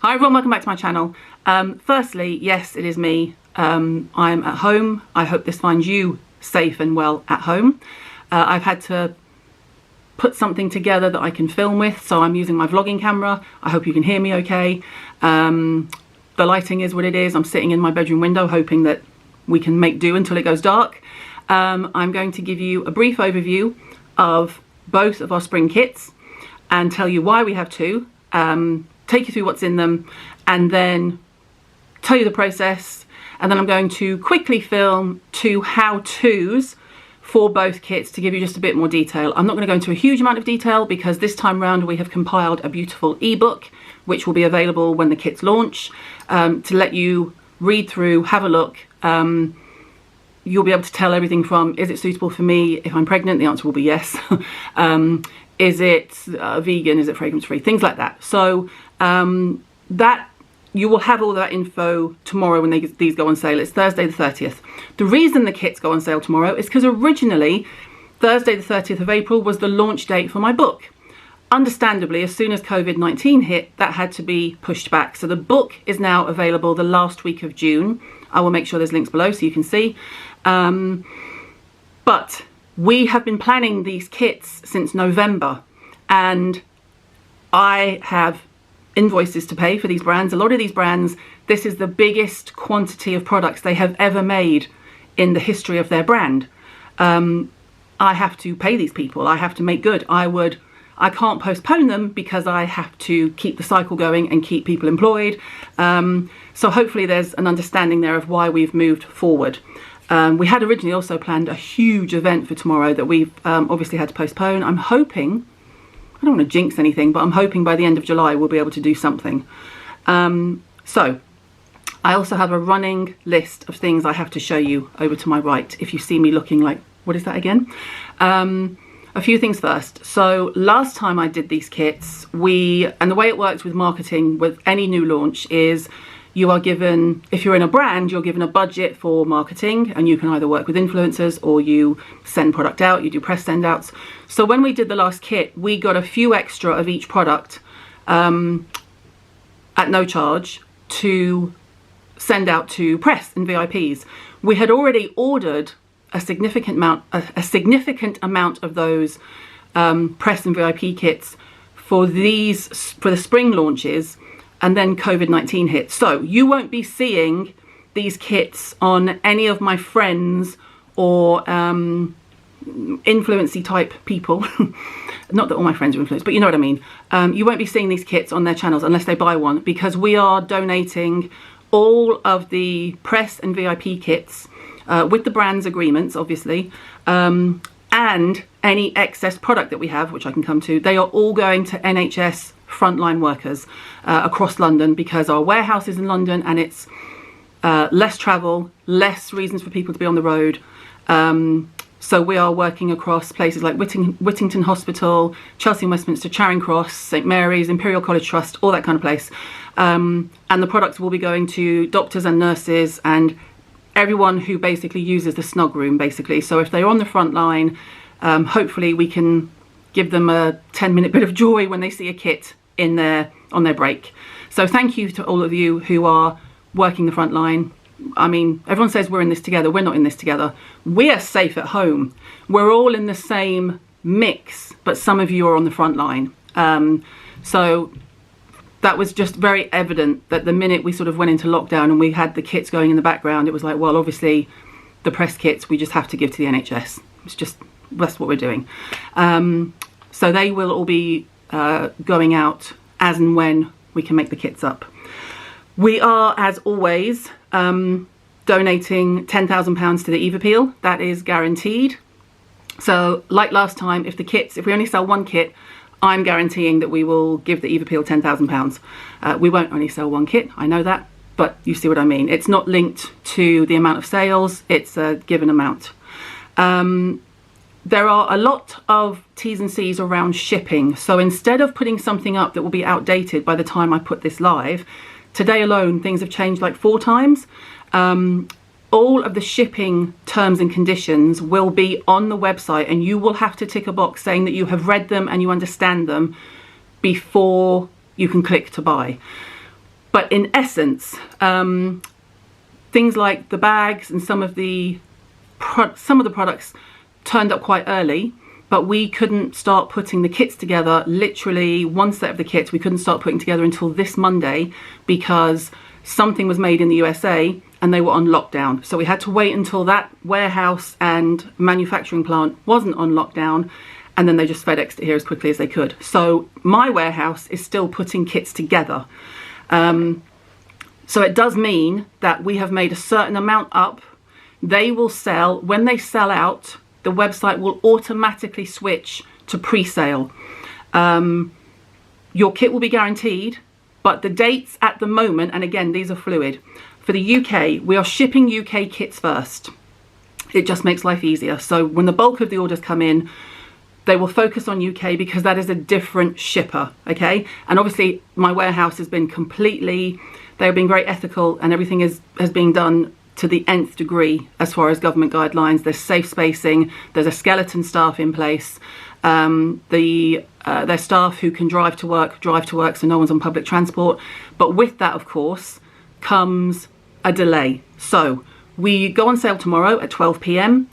Hi everyone, welcome back to my channel. Firstly, yes, it is me. I'm at home. I hope this finds you safe and well at home. I've had to put something together that I can film with, so I'm using my vlogging camera. I hope you can hear me okay. The lighting is what it is. I'm sitting in my bedroom window hoping that we can make do until it goes dark. I'm going to give you a brief overview of both of our spring kits and tell you why we have two. Take you through what's in them and then tell you the process, and then I'm going to quickly film two how-tos for both kits to give you just a bit more detail. I'm not going to go into a huge amount of detail because this time round we have compiled a beautiful ebook which will be available when the kits launch, to let you read through, have a look. You'll be able to tell everything from, is it suitable for me if I'm pregnant? The answer will be yes. Is it vegan? Is it fragrance free? Things like that. So that you will have all that info tomorrow when these go on sale. It's Thursday the 30th. The reason the kits go on sale tomorrow is because originally Thursday the 30th of April was the launch date for my book. Understandably, as soon as COVID-19 hit, that had to be pushed back. So the book is now available the last week of June. I will make sure there's links below so you can see. But we have been planning these kits since November, and I have invoices to pay for these brands. A lot of these brands, this is the biggest quantity of products they have ever made in the history of their brand. I have to pay these people. I have to make good. I can't postpone them because I have to keep the cycle going and keep people employed. So hopefully there's an understanding there of why we've moved forward. We had originally also planned a huge event for tomorrow that we've obviously had to postpone. I'm hoping, I don't want to jinx anything, but I'm hoping by the end of July we'll be able to do something. So I also have a running list of things I have to show you over to my right. If you see me looking like, what is that again? A few things first. So last time I did these kits, and the way it works with marketing with any new launch is you are given, if you're in a brand, you're given a budget for marketing, and you can either work with influencers or you send product out, you do press send outs. So when we did the last kit, we got a few extra of each product at no charge to send out to press and VIPs. We had already ordered a significant amount of those press and VIP kits for the spring launches, and then COVID-19 hit. So you won't be seeing these kits on any of my friends or influency type people. Not that all my friends are influenced, but you know what I mean. You won't be seeing these kits on their channels unless they buy one, because we are donating all of the press and VIP kits with the brand's agreements, obviously, and any excess product that we have, which I can come to. They are all going to NHS frontline workers across London, because our warehouse is in London and it's less travel, less reasons for people to be on the road. So we are working across places like Whittington Hospital, Chelsea and Westminster, Charing Cross, St Mary's, Imperial College Trust, all that kind of place. And the products will be going to doctors and nurses and everyone who basically uses the snug room, basically. So if they're on the front line, hopefully we can give them a 10-minute bit of joy when they see a kit on their break. So thank you to all of you who are working the front line. I mean, everyone says we're in this together. We're not in this together. We're safe at home. We're all in the same mix, but some of you are on the front line. So that was just very evident that the minute we sort of went into lockdown and we had the kits going in the background, it was like, well, obviously the press kits we just have to give to the NHS. That's what we're doing. So they will all be going out as and when we can make the kits up. We are, as always, donating £10,000 to the Eve Appeal. That is guaranteed. So like last time, if we only sell one kit, I'm guaranteeing that we will give the Eve Appeal £10,000. We won't only sell one kit, I know that, but you see what I mean. It's not linked to the amount of sales, it's a given amount. There are a lot of T's and C's around shipping. So instead of putting something up that will be outdated by the time I put this live, today alone things have changed like 4 times. All of the shipping terms and conditions will be on the website, and you will have to tick a box saying that you have read them and you understand them before you can click to buy. But in essence, things like the bags and some of the products turned up quite early, but we couldn't start putting the kits together. Literally one set of the kits we couldn't start putting together until this Monday, because something was made in the USA and they were on lockdown. So we had to wait until that warehouse and manufacturing plant wasn't on lockdown, and then they just FedExed it here as quickly as they could. So my warehouse is still putting kits together. So it does mean that we have made a certain amount up. They will sell. When they sell out, the website will automatically switch to pre-sale. Your kit will be guaranteed, but the dates at the moment, and again, these are fluid. For the UK, we are shipping UK kits first. It just makes life easier. So when the bulk of the orders come in, they will focus on UK because that is a different shipper, okay? And obviously my warehouse has been they've been very ethical, and everything has been done to the nth degree as far as government guidelines. There's safe spacing, there's a skeleton staff in place. There's staff who can drive to work so no one's on public transport. But with that, of course, comes a delay. So we go on sale tomorrow at 12 p.m.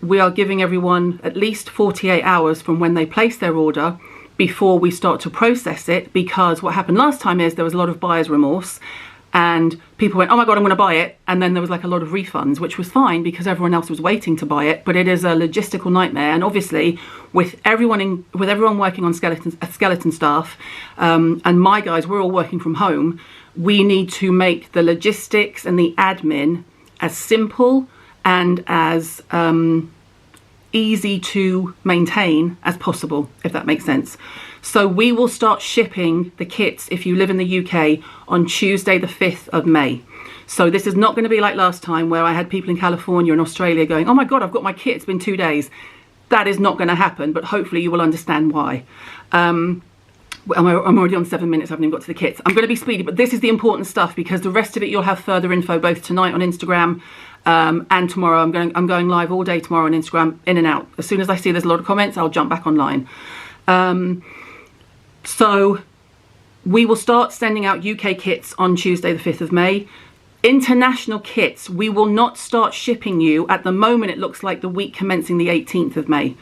We are giving everyone at least 48 hours from when they place their order before we start to process it, because what happened last time is there was a lot of buyer's remorse and people went, oh my God, I'm going to buy it. And then there was like a lot of refunds, which was fine because everyone else was waiting to buy it. But it is a logistical nightmare. And obviously with everyone working on skeleton staff, and my guys, we're all working from home. We need to make the logistics and the admin as simple and as easy to maintain as possible, if that makes sense. So we will start shipping the kits, if you live in the UK, on Tuesday the 5th of May. So this is not going to be like last time where I had people in California and Australia going, oh my God, I've got my kit, it's been 2 days. That is not going to happen, but hopefully you will understand why. I'm already on 7 minutes, I haven't even got to the kits. I'm going to be speedy, but this is the important stuff, because the rest of it you'll have further info both tonight on Instagram and tomorrow. I'm going live all day tomorrow on Instagram, in and out. As soon as I see there's a lot of comments, I'll jump back online. So we will start sending out UK kits on Tuesday the 5th of May. International kits, we will not start shipping you. At the moment, it looks like the week commencing the 18th of May.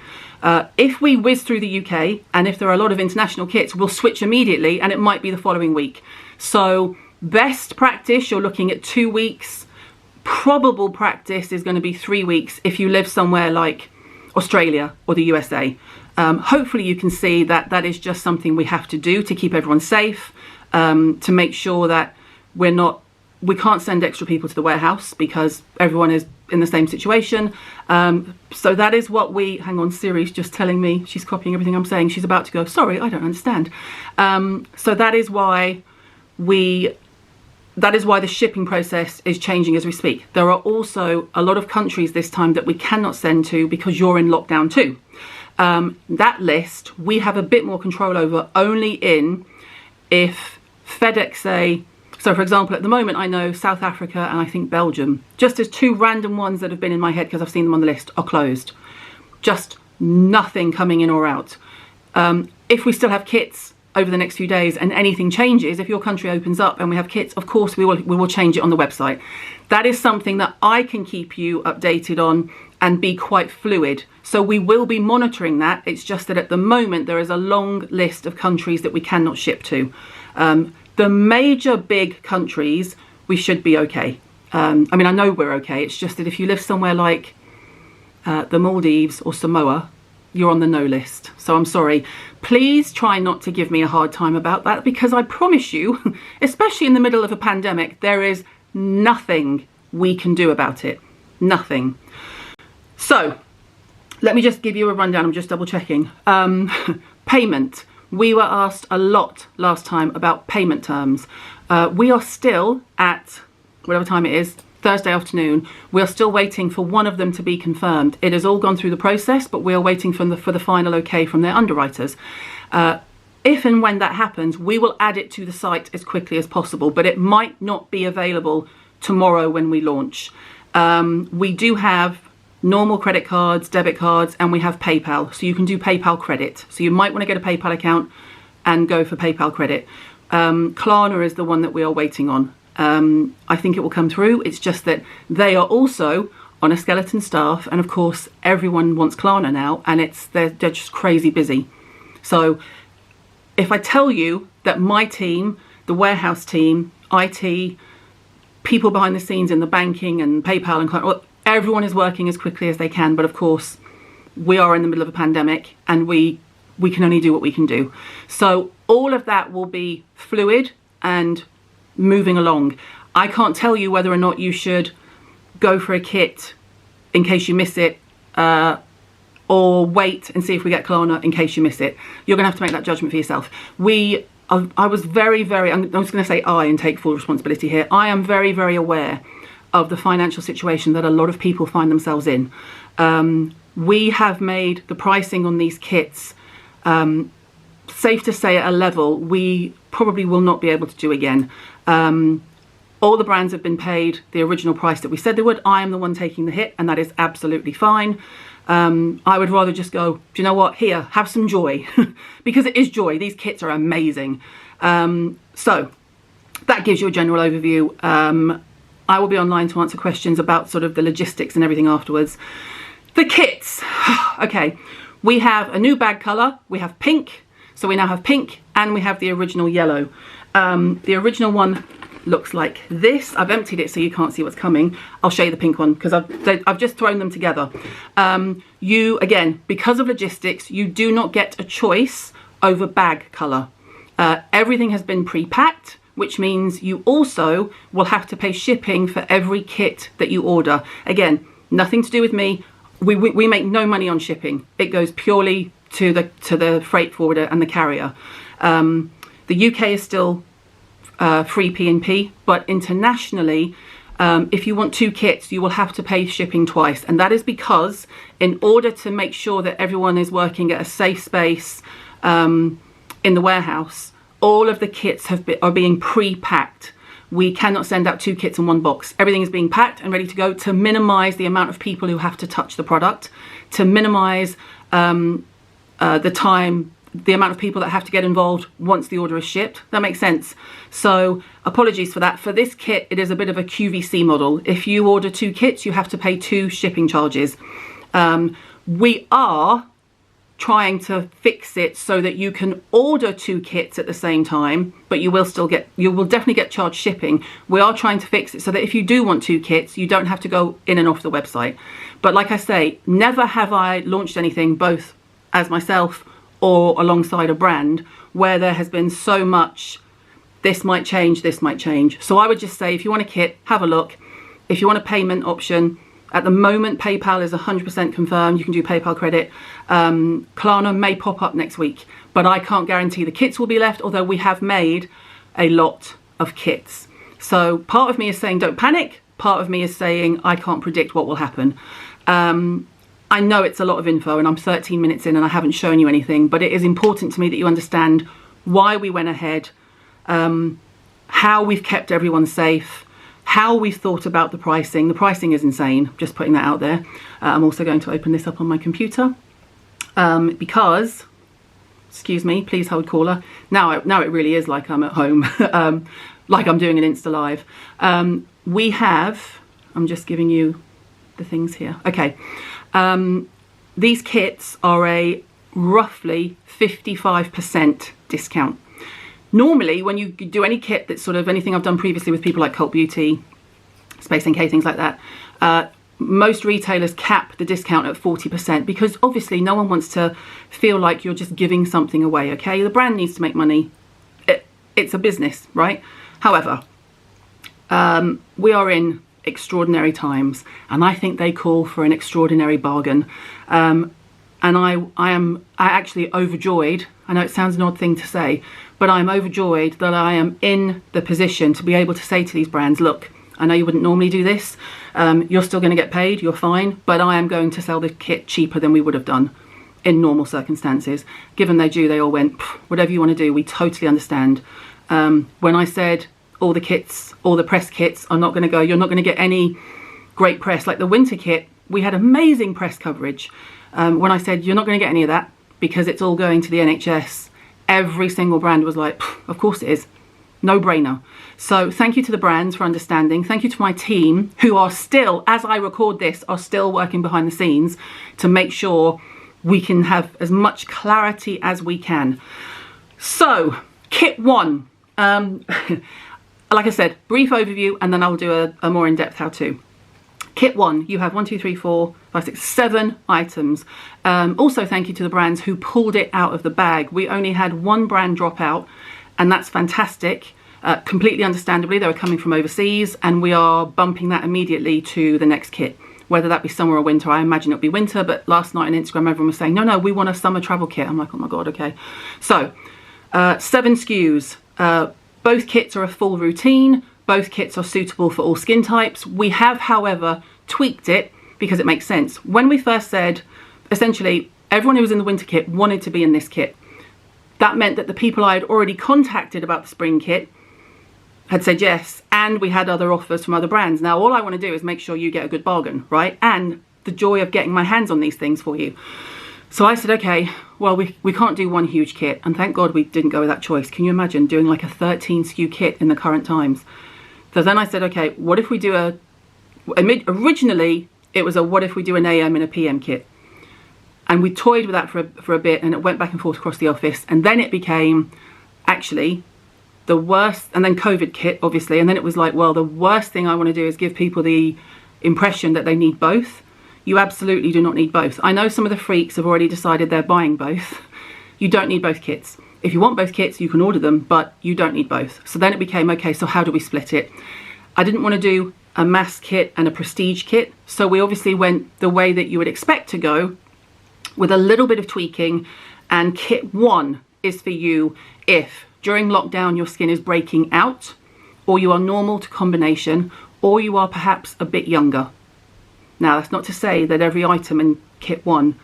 If we whiz through the UK, and if there are a lot of international kits, we'll switch immediately, and it might be the following week. So best practice, you're looking at 2 weeks. Probable practice is going to be 3 weeks if you live somewhere like Australia or the USA. Hopefully you can see that that is just something we have to do to keep everyone safe, to make sure that we can't send extra people to the warehouse because everyone is in the same situation. So that is what hang on, Siri's just telling me, she's copying everything I'm saying. She's about to go, sorry, I don't understand. So that is why the shipping process is changing as we speak. There are also a lot of countries this time that we cannot send to because you're in lockdown too. That list we have a bit more control over, only if FedEx say, so for example, at the moment I know South Africa and I think Belgium, just as 2 random ones that have been in my head because I've seen them on the list, are closed. Just nothing coming in or out. If we still have kits over the next few days and anything changes, if your country opens up and we have kits, of course we will change it on the website. That is something that I can keep you updated on and be quite fluid. So we will be monitoring that. It's just that at the moment there is a long list of countries that we cannot ship to. The major big countries, we should be okay. I mean, I know we're okay. It's just that if you live somewhere like the Maldives or Samoa, you're on the no list. So I'm sorry. Please try not to give me a hard time about that, because I promise you, especially in the middle of a pandemic, there is nothing we can do about it. Nothing. So let me just give you a rundown. I'm just double checking. Payment. We were asked a lot last time about payment terms. We are still at, whatever time it is, Thursday afternoon, we are still waiting for one of them to be confirmed. It has all gone through the process, but we are waiting for the final okay from their underwriters. If and when that happens, we will add it to the site as quickly as possible, but it might not be available tomorrow when we launch. We do have normal credit cards, debit cards, and we have PayPal. So you can do PayPal credit. So you might want to get a PayPal account and go for PayPal credit. Klarna is the one that we are waiting on. I think it will come through. It's just that they are also on a skeleton staff, and of course everyone wants Klarna now, and they're just crazy busy. So if I tell you that my team, the warehouse team, IT, people behind the scenes in the banking and PayPal and Klarna, well, everyone is working as quickly as they can, but of course we are in the middle of a pandemic, and we can only do what we can do. So all of that will be fluid and moving along. I can't tell you whether or not you should go for a kit in case you miss it, or wait and see if we get Klarna in case you miss it. You're gonna have to make that judgment for yourself. I was very, I'm just gonna say I and take full responsibility here. I am very, very aware of the financial situation that a lot of people find themselves in. We have made the pricing on these kits safe to say at a level we probably will not be able to do again. All the brands have been paid the original price that we said they would. I am the one taking the hit, and that is absolutely fine. I would rather just go, do you know what, here, have some joy. Because it is joy. These kits are amazing. So that gives you a general overview. I will be online to answer questions about sort of the logistics and everything afterwards. The kits. Okay, we have a new bag colour. We have pink. So we now have pink, and we have the original yellow. The original one looks like this. I've emptied it so you can't see what's coming. I'll show you the pink one because I've just thrown them together. You, again, because of logistics, you do not get a choice over bag colour. Everything has been pre-packed, which means you also will have to pay shipping for every kit that you order. Again, nothing to do with me. We make no money on shipping. It goes purely to the freight forwarder and the carrier. The UK is still free P&P, but internationally, if you want 2 kits, you will have to pay shipping twice. And that is because in order to make sure that everyone is working at a safe space in the warehouse, all of the kits are being pre-packed. We cannot send out 2 kits in one box. Everything is being packed and ready to go to minimize the amount of people who have to touch the product, to minimize the time, the amount of people that have to get involved once the order is shipped. That makes sense. So apologies for that. For this kit, it is a bit of a QVC model. If you order 2 kits, you have to pay 2 shipping charges. We are trying to fix it so that you can order 2 kits at the same time, but you will definitely get charged shipping. We are trying to fix it so that if you do want 2 kits, you don't have to go in and off the website. But like I say, never have I launched anything, both as myself or alongside a brand, where there has been so much, this might change, this might change. So I would just say, if you want a kit, have a look. If you want a payment option, at the moment, PayPal is 100% confirmed. You can do PayPal credit. Klarna may pop up next week, but I can't guarantee the kits will be left, although we have made a lot of kits. So part of me is saying don't panic. Part of me is saying I can't predict what will happen. I know it's a lot of info, and I'm 13 minutes in and I haven't shown you anything, but it is important to me that you understand why we went ahead, how we've kept everyone safe, how we've thought about the pricing. The pricing is insane, just putting that out there. I'm also going to open this up on my computer because, excuse me, please hold caller. Now it really is like I'm at home, like I'm doing an Insta live. We have, I'm just giving you the things here. Okay. These kits are a roughly 55% discount. Normally, when you do any kit that's sort of anything I've done previously with people like Cult Beauty, Space NK, things like that, most retailers cap the discount at 40% because obviously no one wants to feel like you're just giving something away, okay? The brand needs to make money. It's a business, right? However, we are in extraordinary times, and I think they call for an extraordinary bargain. And I actually overjoyed. I know it sounds an odd thing to say, but I'm overjoyed that I am in the position to be able to say to these brands, look, I know you wouldn't normally do this. You're still going to get paid, you're fine, but I am going to sell the kit cheaper than we would have done in normal circumstances. Given they do, they all went, whatever you want to do, we totally understand. When I said all the kits, all the press kits are not going to go, you're not going to get any great press. Like the winter kit, we had amazing press coverage. When I said you're not going to get any of that because it's all going to the NHS, every single brand was like, of course it is. No brainer. So thank you to the brands for understanding. Thank you to my team, who are still, as I record this, are still working behind the scenes to make sure we can have as much clarity as we can. So kit 1, like I said, brief overview, and then I'll do a more in-depth how-to. Kit 1, you have 1, 2, 3, 4, 5, 6, 7 items. Also thank you to the brands who pulled it out of the bag. We only had one brand drop out, and that's fantastic. Completely understandably, they were coming from overseas, and we are bumping that immediately to the next kit, whether that be summer or winter. I imagine it'll be winter, but last night on Instagram everyone was saying, no, we want a summer travel kit. I'm like, oh my god, okay. So 7 SKUs. Both kits are a full routine. Both kits are suitable for all skin types. We have, however, tweaked it because it makes sense. When we first said, essentially, everyone who was in the winter kit wanted to be in this kit. That meant that the people I had already contacted about the spring kit had said yes, and we had other offers from other brands. Now, all I want to do is make sure you get a good bargain, right? And the joy of getting my hands on these things for you. So I said, okay, well, we can't do one huge kit, and thank God we didn't go with that choice. Can you imagine doing like a 13 SKU kit in the current times? So then I said, okay, what if we do originally it was a what if we do an AM and a PM kit? And we toyed with that for a bit, and it went back and forth across the office. And then it became actually the worst, and then COVID kit, obviously. And then it was like, well, the worst thing I want to do is give people the impression that they need both. You absolutely do not need both. I know some of the freaks have already decided they're buying both. You don't need both kits. If you want both kits, you can order them, but you don't need both. So then it became, okay, so how do we split it? I didn't want to do a mass kit and a prestige kit. So we obviously went the way that you would expect to go, with a little bit of tweaking. And kit 1 is for you if during lockdown your skin is breaking out, or you are normal to combination, or you are perhaps a bit younger. Now, that's not to say that every item in kit 1,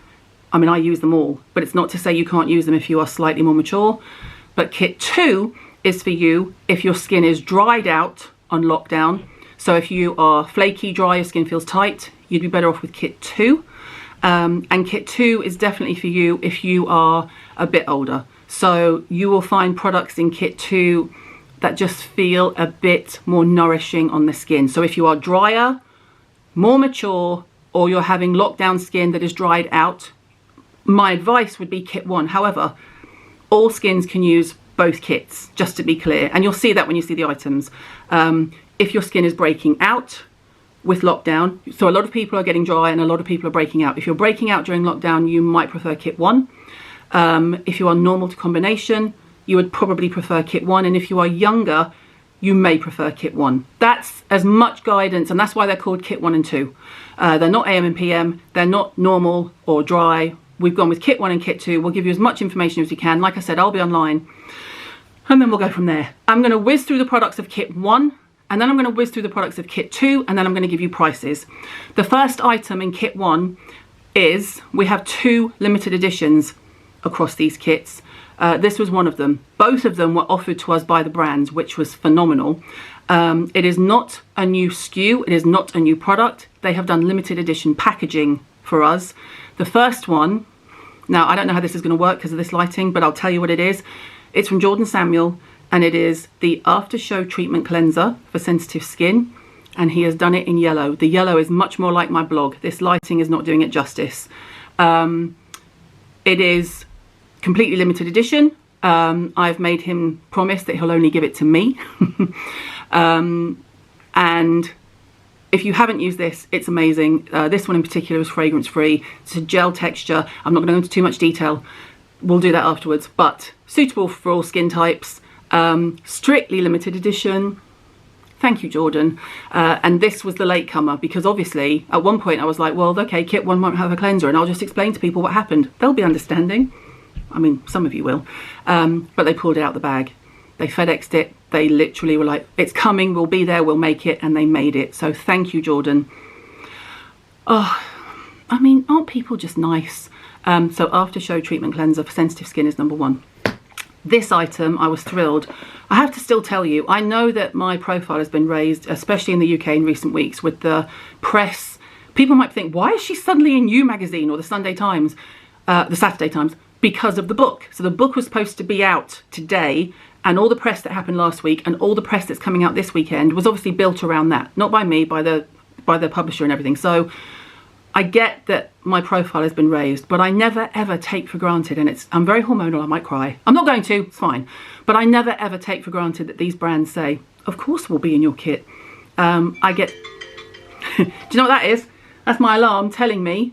I mean, I use them all, but it's not to say you can't use them if you are slightly more mature. But kit 2 is for you if your skin is dried out on lockdown. So if you are flaky, dry, your skin feels tight, you'd be better off with kit 2. And kit 2 is definitely for you if you are a bit older. So you will find products in kit 2 that just feel a bit more nourishing on the skin. So if you are drier, more mature, or you're having lockdown skin that is dried out, my advice would be kit 1. However, all skins can use both kits, just to be clear. And you'll see that when you see the items. If your skin is breaking out with lockdown, so a lot of people are getting dry and a lot of people are breaking out. If you're breaking out during lockdown, you might prefer kit 1. If you are normal to combination, you would probably prefer kit 1. And if you are younger, you may prefer kit 1. That's as much guidance, and that's why they're called kit 1 and 2. They're not AM and PM, they're not normal or dry. We've gone with kit 1 and kit 2. We'll give you as much information as we can. Like I said, I'll be online, and then we'll go from there. I'm going to whiz through the products of kit 1, and then I'm going to whiz through the products of kit 2, and then I'm going to give you prices. The first item in kit 1 is, we have 2 limited editions across these kits. This was one of them. Both of them were offered to us by the brands, which was phenomenal. It is not a new SKU, it is not a new product. They have done limited edition packaging for us. The first one, now I don't know how this is going to work because of this lighting, but I'll tell you what it is. It's from Jordan Samuel, and it is the After Show Treatment Cleanser for sensitive skin, and he has done it in yellow. The yellow is much more like my blog. This lighting is not doing it justice. It is completely limited edition. I've made him promise that he'll only give it to me. And if you haven't used this, it's amazing. This one in particular is fragrance free. It's a gel texture. I'm not going to go into too much detail. We'll do that afterwards, but suitable for all skin types. Strictly limited edition. Thank you, Jordan. And this was the latecomer, because obviously at one point I was like, well, okay, kit 1 won't have a cleanser, and I'll just explain to people what happened. They'll be understanding. I mean, some of you will. But they pulled it out the bag. They FedExed it. They literally were like, it's coming, we'll be there, we'll make it, and they made it. So thank you, Jordan. Oh, I mean, aren't people just nice? So After Show Treatment Cleanser for sensitive skin is number 1. This item, I was thrilled. I have to still tell you, I know that my profile has been raised, especially in the UK in recent weeks, with the press. People might think, why is she suddenly in You magazine or the Sunday Times, the Saturday Times? because of the book. So the book was supposed to be out today, and all the press that happened last week and all the press that's coming out this weekend was obviously built around that. Not by me, by the publisher and everything. So I get that my profile has been raised, but I never ever take for granted, and I'm very hormonal, I might cry. I'm not going to, it's fine. But I never ever take for granted that these brands say, of course we'll be in your kit. I get, do you know what that is? That's my alarm telling me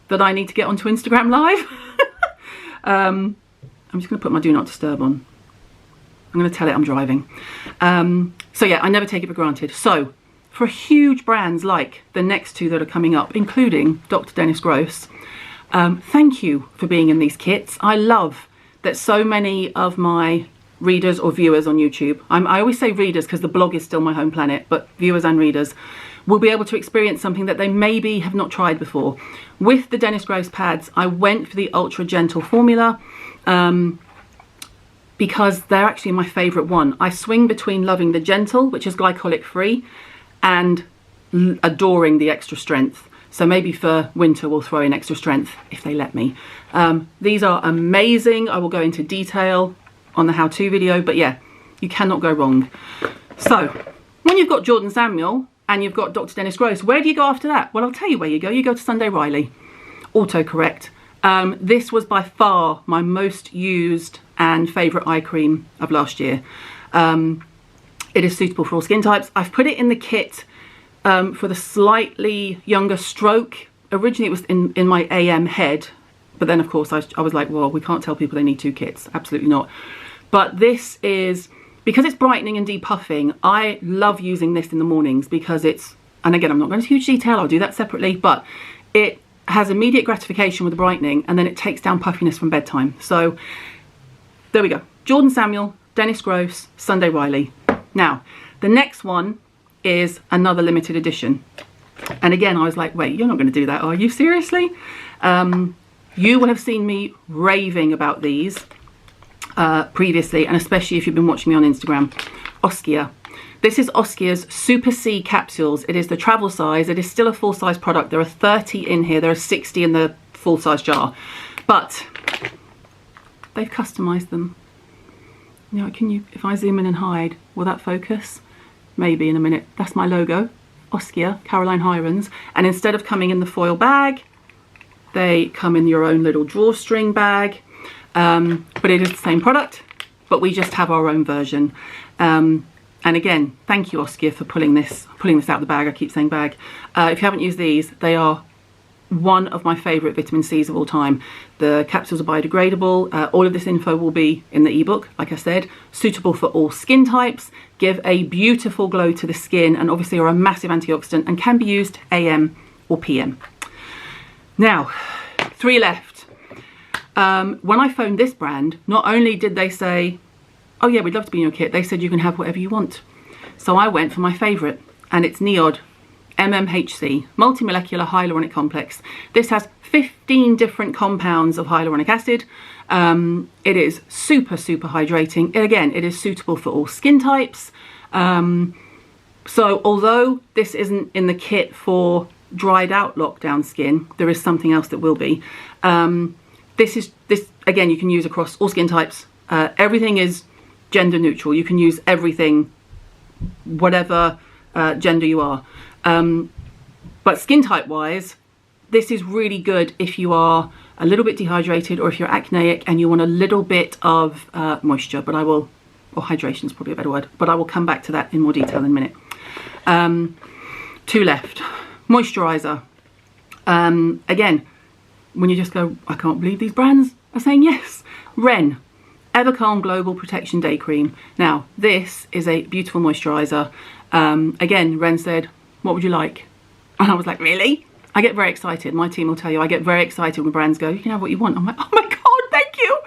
that I need to get onto Instagram Live. I'm just gonna put my do not disturb on. I'm gonna tell it I'm driving. So yeah, I never take it for granted. So for huge brands like the next two that are coming up, including Dr. Dennis Gross, thank you for being in these kits. I love that so many of my readers or viewers on YouTube, I always say readers because the blog is still my home planet, but viewers and readers will be able to experience something that they maybe have not tried before. With the Dennis Gross pads, I went for the ultra gentle formula because they're actually my favorite one. I swing between loving the gentle, which is glycolic free, and adoring the extra strength. So maybe for winter we'll throw in extra strength if they let me. These are amazing. I will go into detail on the how-to video, but yeah, you cannot go wrong. So when you've got Jordan Samuel and you've got Dr. Dennis Gross, where do you go after that? Well, I'll tell you where you go. You go to Sunday Riley. Autocorrect. This was by far my most used and favourite eye cream of last year. It is suitable for all skin types. I've put it in the kit for the slightly younger stroke. Originally it was in my AM head, but then of course I was like, well, we can't tell people they need two kits. Absolutely not. But this is, because it's brightening and depuffing, I love using this in the mornings because it's, and again, I'm not going into huge detail, I'll do that separately, but it has immediate gratification with the brightening, and then it takes down puffiness from bedtime. So there we go. Jordan Samuel, Dennis Gross, Sunday Riley. Now, the next one is another limited edition. And again, I was like, wait, you're not going to do that, are you? Seriously? You will have seen me raving about these previously, and especially if you've been watching me on Instagram. Oskia. This is Oskia's Super C capsules. It is the travel size. It is still a full-size product. There are 30 in here. There are 60 in the full-size jar. But they've customized them. You know, can you, if I zoom in and hide, will that focus? Maybe in a minute. That's my logo. Oskia, Caroline Hirons. And instead of coming in the foil bag, they come in your own little drawstring bag. But it is the same product, but we just have our own version. And again, thank you, Oskia, for pulling this out of the bag. I keep saying bag. If you haven't used these, they are one of my favourite vitamin C's of all time. The capsules are biodegradable. All of this info will be in the ebook, like I said. Suitable for all skin types, give a beautiful glow to the skin, and obviously are a massive antioxidant and can be used AM or PM. Now, 3 left. When I phoned this brand, not only did they say, oh yeah, we'd love to be in your kit, they said you can have whatever you want. So I went for my favourite, and it's Nude, Mmhc, multimolecular hyaluronic complex. This has 15 different compounds of hyaluronic acid. It is super, super hydrating. And again, it is suitable for all skin types. So although this isn't in the kit for dried out lockdown skin, there is something else that will be. This again, you can use across all skin types. Everything is gender neutral. You can use everything, whatever gender you are. But skin type wise, this is really good if you are a little bit dehydrated, or if you're acneic and you want a little bit of moisture, but or hydration is probably a better word, but I will come back to that in more detail in a minute. 2 left. Moisturizer. Again, when you just go, I can't believe these brands are saying yes. Ren, Evercalm Global Protection Day Cream. Now, this is a beautiful moisturizer. Again, Ren said, what would you like? And I was like, really? I get very excited. My team will tell you, I get very excited when brands go, you can have what you want. I'm like, oh my God, thank you.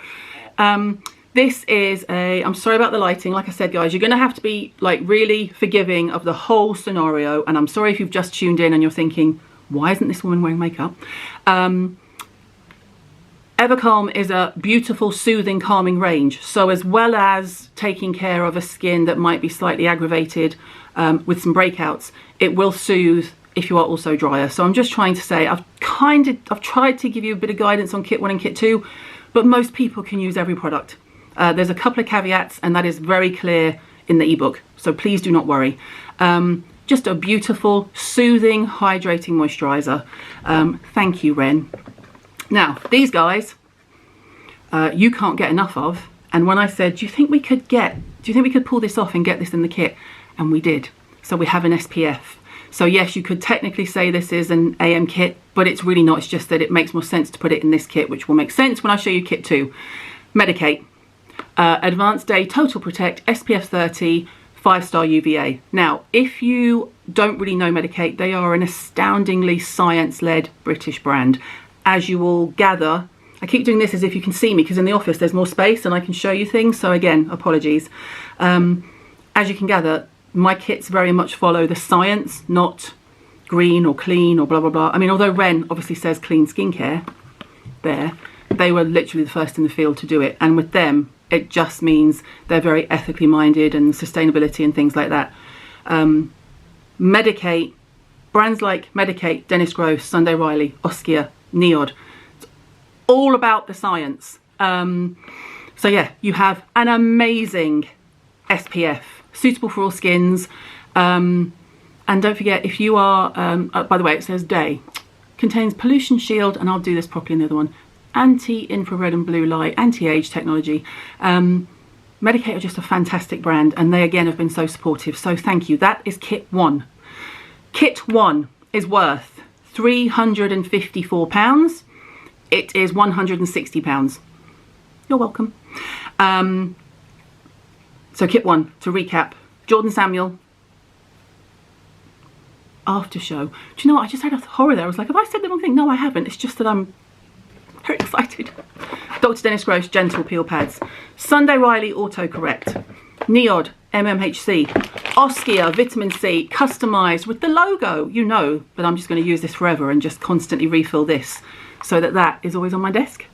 This is I'm sorry about the lighting. Like I said, guys, you're going to have to be like really forgiving of the whole scenario. And I'm sorry if you've just tuned in and you're thinking, why isn't this woman wearing makeup? Evercalm is a beautiful, soothing, calming range. So as well as taking care of a skin that might be slightly aggravated with some breakouts, it will soothe if you are also drier. So I'm just trying to say, I've tried to give you a bit of guidance on kit 1 and kit 2. but most people can use every product. There's a couple of caveats, and that is very clear in the ebook, so please do not worry. Just a beautiful, soothing, hydrating moisturizer. Thank you, Ren. Now, these guys, you can't get enough of. And when I said, do you think we could pull this off and get this in the kit? And we did. So we have an SPF. So yes, you could technically say this is an AM kit, but it's really not. It's just that it makes more sense to put it in this kit, which will make sense when I show you kit 2. Medicate. Advanced Day Total Protect SPF 30 5-star UVA. Now, if you don't really know Medicate, they are an astoundingly science-led British brand. As you will gather, I keep doing this as if you can see me because in the office there's more space and I can show you things. So again, apologies. As you can gather, my kits very much follow the science, not green or clean or blah, blah, blah. I mean, although Ren obviously says clean skincare there, they were literally the first in the field to do it. And with them, it just means they're very ethically minded and sustainability and things like that. Medicate, brands like Medicate, Dennis Gross, Sunday Riley, Oskia, Nude, it's all about the science. So yeah, you have an amazing SPF, suitable for all skins. And don't forget, if you are, by the way, it says day, contains pollution shield, and I'll do this properly in the other one, anti-infrared and blue light, anti-age technology. Medicate are just a fantastic brand, and they again have been so supportive, so thank you. That is kit 1. Kit 1 is worth £354. It is £160. You're welcome. So kit 1, to recap, Jordan Samuel, after show. Do you know what, I just had a horror there. I was like, have I said the wrong thing? No, I haven't. It's just that I'm very excited. Dr. Dennis Gross Gentle Peel Pads, Sunday Riley Autocorrect, Nude Mmhc, Oskia Vitamin C, customized with the logo. You know, but I'm just going to use this forever and just constantly refill this so that that is always on my desk.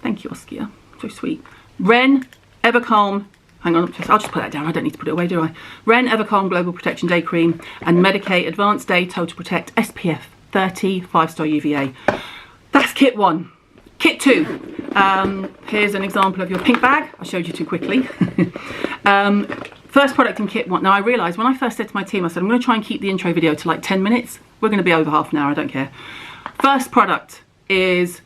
Thank you, Oskia. So sweet. Ren Evercalm. Hang on, I'll just put that down. I don't need to put it away, do I? Ren Evercalm Global Protection Day Cream and Medicate Advanced Day Total Protect SPF 30 5-star UVA. That's kit 1. Kit 2. Here's an example of your pink bag. I showed you too quickly. First product in kit 1. Now I realised when I first said to my team, I said I'm going to try and keep the intro video to like 10 minutes. We're going to be over half an hour, I don't care. First product is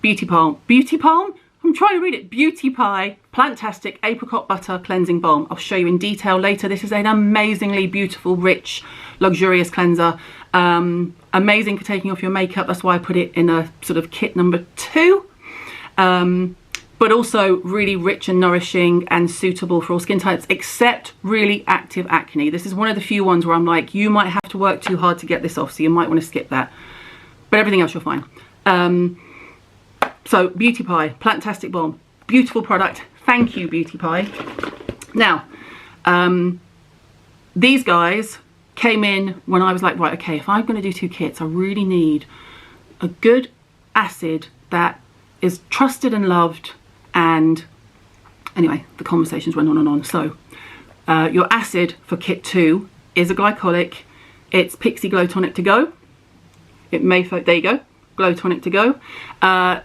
Beauty Palm. Beauty Palm? I'm trying to read it. Beauty Pie Plantastic Apricot Butter Cleansing Balm. I'll show you in detail later. This is an amazingly beautiful, rich, luxurious cleanser. Amazing for taking off your makeup. That's why I put it in a sort of kit number 2. But also really rich and nourishing and suitable for all skin types, except really active acne. This is one of the few ones where I'm like, you might have to work too hard to get this off, so you might want to skip that. But everything else you're fine. So Beauty Pie Plantastic Balm, beautiful product. Thank you, Beauty Pie. Now, these guys came in when I was like, right, okay, if I'm going to do 2 kits, I really need a good acid that is trusted and loved. And anyway, the conversations went on and on. So your acid for kit 2 is a glycolic. It's Pixie Glow Tonic to go. It may, there you go. Glow Tonic to go.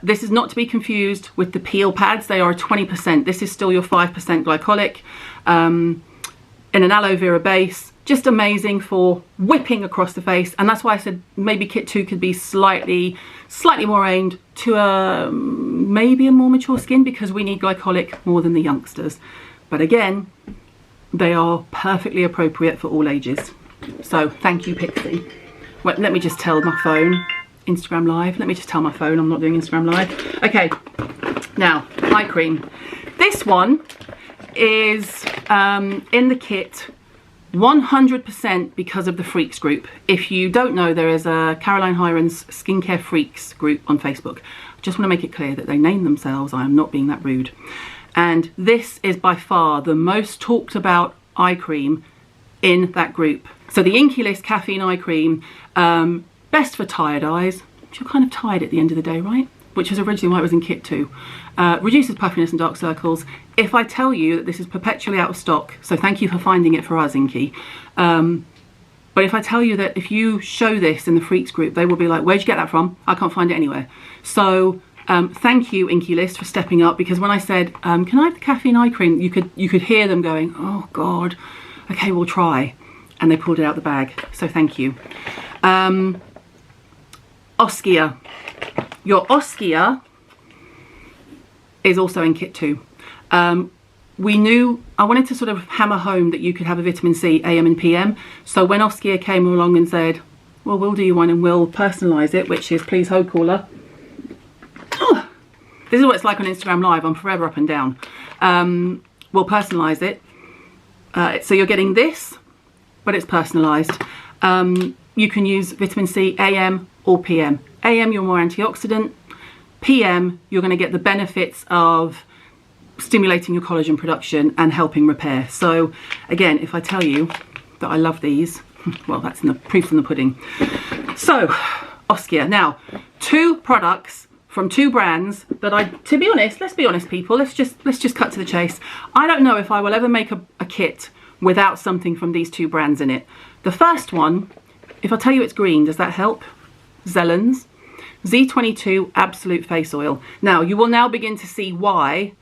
This is not to be confused with the peel pads. They are a 20%. This is still your 5% glycolic in an aloe vera base. Just amazing for whipping across the face. And that's why I said maybe kit 2 could be slightly more aimed to maybe a more mature skin, because we need glycolic more than the youngsters. But again, they are perfectly appropriate for all ages. So thank you, Pixie. Well, let me just tell my phone. Instagram Live. Let me just tell my phone I'm not doing Instagram Live. Okay, now, eye cream. This one is in the kit 100% because of the Freaks group. If you don't know, there is a Caroline Hirons Skincare Freaks group on Facebook. I just want to make it clear that they name themselves. I am not being that rude. And this is by far the most talked about eye cream in that group. So the Inky List Caffeine Eye Cream, best for tired eyes. You're kind of tired at the end of the day, right? Which is originally why it was in kit 2. Reduces puffiness and dark circles. If I tell you that this is perpetually out of stock, so thank you for finding it for us, Inky. But if I tell you that if you show this in the Freaks group, they will be like, where'd you get that from? I can't find it anywhere. So Thank you, Inky List, for stepping up, because when I said, can I have the Caffeine Eye Cream, you could hear them going, oh God, okay, we'll try. And they pulled it out the bag, so thank you. Oskia. Your Oskia is also in kit 2. We knew, I wanted to sort of hammer home that you could have a vitamin C AM and PM. So when Oskia came along and said, well, we'll do you one and we'll personalise it, which is, please hold caller. Oh, this is what it's like on Instagram Live. I'm forever up and down. We'll personalise it. So you're getting this, but it's personalised. You can use vitamin C AM or PM. AM, you're more antioxidant. PM, you're going to get the benefits of stimulating your collagen production and helping repair. So again, if I tell you that I love these, well, that's in the proof in the pudding. So Oskia. Now, 2 products from 2 brands that I, to be honest, let's be honest, people, let's just cut to the chase. I don't know if I will ever make a kit without something from these 2 brands in it. The first one, if I tell you it's green, does that help? Zelens Z22 Absolute Face Oil. Now, you will now begin to see why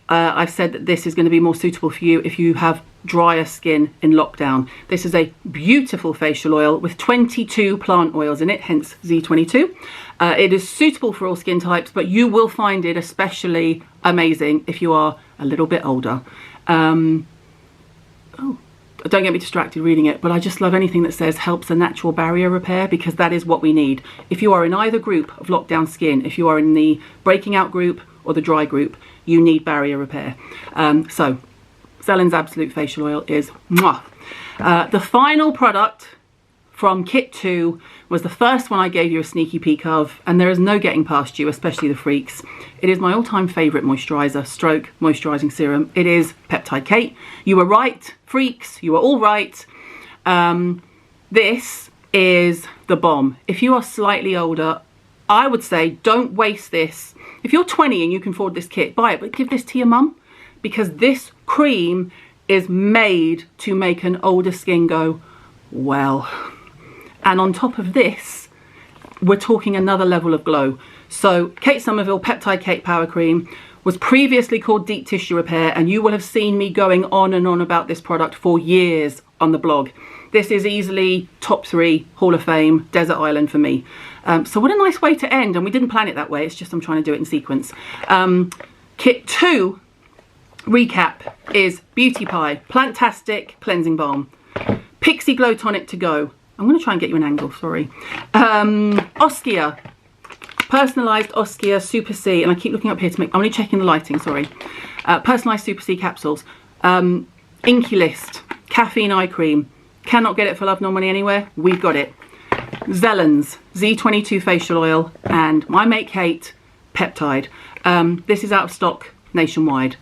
I've said that this is going to be more suitable for you if you have drier skin in lockdown. This is a beautiful facial oil with 22 plant oils in it, hence Z22. It is suitable for all skin types, but you will find it especially amazing if you are a little bit older. Don't get me distracted reading it, but I just love anything that says helps a natural barrier repair, because that is what we need. If you are in either group of lockdown skin, if you are in the breaking out group or the dry group, you need barrier repair. So Zelens Absolute Facial Oil is mwah. The final product from kit 2 was the first one I gave you a sneaky peek of, and there is no getting past you, especially the freaks. It is my all-time favourite moisturiser stroke moisturising serum. It is Peptide Kate. You were right, freaks, you were all right. This is the bomb. If you are slightly older, I would say don't waste this. If you're 20 and you can afford this kit, buy it, but give this to your mum, because this cream is made to make an older skin go well. And on top of this, we're talking another level of glow. So Kate Somerville Peptide Cake Power Cream was previously called Deep Tissue Repair, and you will have seen me going on and on about this product for years on the blog. This is easily top 3 Hall of Fame, Desert Island for me. So what a nice way to end, and we didn't plan it that way, it's just I'm trying to do it in sequence. Kit 2 recap is Beauty Pie Plantastic Cleansing Balm, Pixie Glow Tonic to go. I'm going to try and get you an angle, sorry. Oskia, personalised Oskia Super C, and I keep looking up here to make, I'm only checking the lighting, sorry. Personalised Super C capsules. Inky List, Caffeine Eye Cream. Cannot get it for love nor money anywhere, we've got it. Zelens Z22 Facial Oil, and my mate Kate Peptide. This is out of stock nationwide.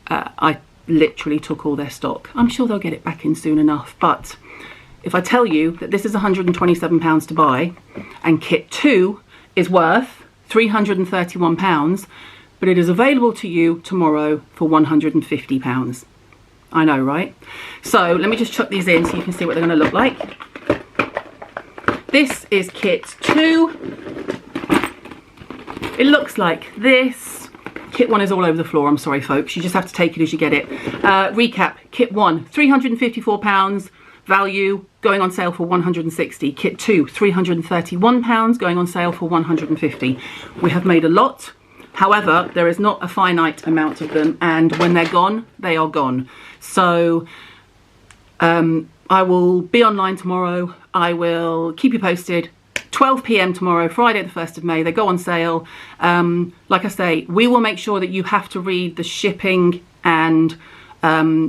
I literally took all their stock. I'm sure they'll get it back in soon enough, but if I tell you that this is £127 to buy, and kit 2 is worth £331, but it is available to you tomorrow for £150. I know, right? So let me just chuck these in so you can see what they're going to look like. This is kit 2. It looks like this. Kit 1 is all over the floor, I'm sorry folks, you just have to take it as you get it. Recap, kit 1, £354, value, going on sale for £160. Kit 2, £331, going on sale for £150. We have made a lot, however, there is not a finite amount of them, and when they're gone, they are gone. So I will be online tomorrow, I will keep you posted. 12 PM tomorrow, Friday the 1st of May, they go on sale. Like I say, we will make sure that you have to read the shipping and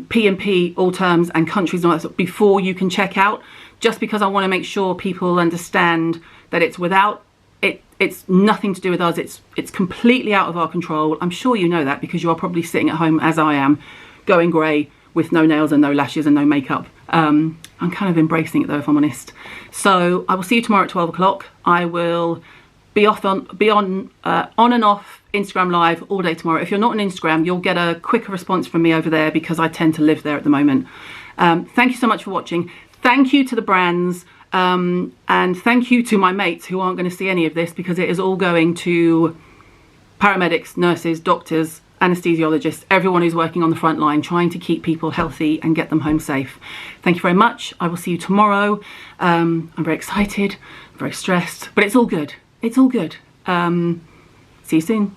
P&P, all terms and countries and all that stuff before you can check out, just because I want to make sure people understand that it's without, it's nothing to do with us, it's completely out of our control. I'm sure you know that because you are probably sitting at home, as I am, going grey with no nails and no lashes and no makeup. I'm kind of embracing it though, if I'm honest. So I will see you tomorrow at 12 o'clock. I will be on and off Instagram Live all day tomorrow. If you're not on Instagram, you'll get a quicker response from me over there because I tend to live there at the moment. Thank you so much for watching. Thank you to the brands, and thank you to my mates who aren't going to see any of this because it is all going to paramedics, nurses, doctors, anesthesiologists, everyone who's working on the front line, trying to keep people healthy and get them home safe. Thank you very much. I will see you tomorrow. I'm very excited, very stressed, but it's all good. It's all good. See you soon.